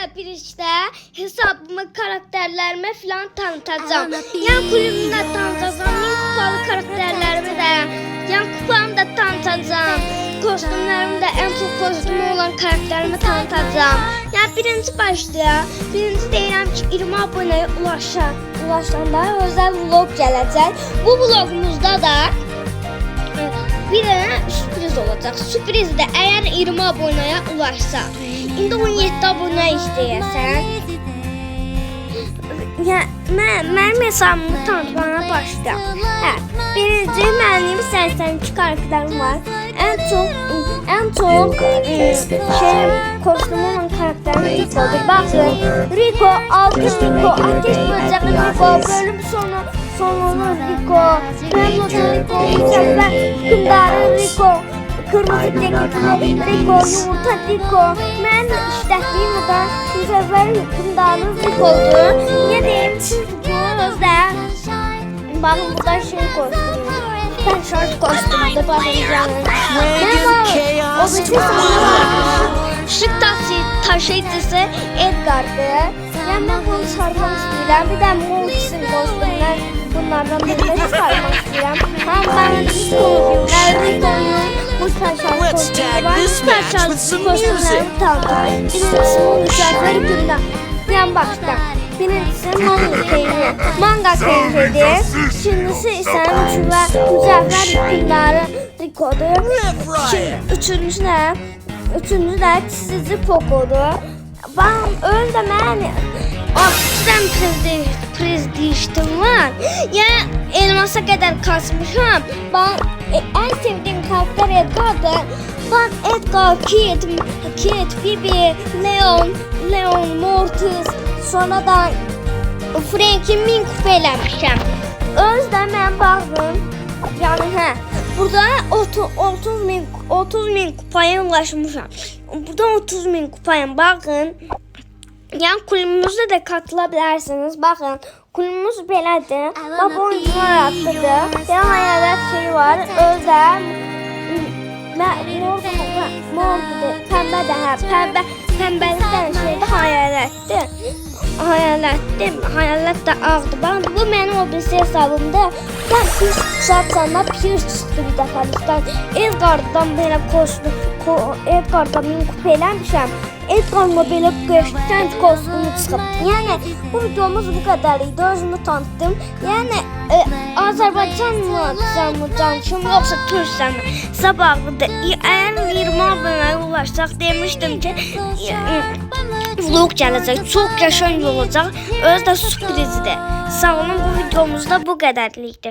sizinle bir işte hesabımı, karakterlerime falan tanıtacağım. Yan kulübümde tanıtacağım. Min kupalı karakterlerimi de, yan kupamı da tanıtacağım. Kostümlerimde en çok kostümü olan karakterimi tanıtacağım. Yani birinci başlıyor. Birinci deyirəm ki 20 aboneye ulaşanda özel vlog gelecek. Bu vlogumuzda da bir tane sürpriz olacak. Sürpriz de eğer 20 aboneye ulaşsa. İndi 17 abone istəyirsən. Ya mənim hesabımı tanıtmaya başlayacağım. Birinci mənim 82 karakterim var. En çok kostümü olan karakterim Rico'dur. Bakın Rico, altın Rico, ateş böcek Rico, bölüm sonunu Rico, Memnun'un Rico, mükemmel hükümdarı Rico, kırmızı ceketli Rico, yumurta Rico. Ben işlediğim o da mücevher hükümdarı Rico'dur. Ne diyeyim bu özde. Bakın bu da şey kostümü. Ben şarj kostümünde bakacağım. O bütün şık taşıyıcısı Edgar'dı. Yani ben bunu sarmak istiyorum. Bir de Moltis'in kostümler bunlardan birini sarmak istiyorum. Hem ben Rico'nun bu şarj kostümü var. Bu şarj kostümleri tanıdım. Birincisi mücevher hükümdar. Yan başta. Birincisi manga keyfidir. İkincisi ise mücevher hükümdarı Rico'dur. Üçüncü de çizici Poco'dur. Ben öyle demeyeyim. Sizden prezdiştim var. Yani elmasa kadar kasmışım. Ben en sevdiğim karakter Edgar'dır. Ben Edgar, Kit, Bibi, Leon, Mortis, sonra da Frank'i 1000 kupa eləmişəm. Özdə mən baxın, yəni burada 30 min kupaya ulaşmışam. Burada 30 min kupayım, baxın. Yəni kulübümüzdə də katıla bilərsiniz. Baxın, kulübümüz belədir. Bax, oyuncular adlıdır. Bir hayalet şey var, özdə mordur, pəmbə də pəmbəlikdən şeydə hayalətdir. Hayalet de ağdı. Bu benim obisi hesabımda. Ben Pierce satsanlar Pierce çıktı bir defalıktan. Edgar'dan böyle kostüm, Edgar'dan 1000 kupa eləmişəm. Edgar'la belə göstərən kostümü çıxıb. Yəni bu videomuz bu kadar idi. Özümü tanıttım. Yəni Azərbaycanla danışım yoksa Türkcə sabahıdır. Eğer 20 aboneye ulaşsaq demiştim ki vlog gelecek. Çok yaşayın olacak. Özde sürprizdir. Sağ olun, bu videomuzda bu kadarlıktı.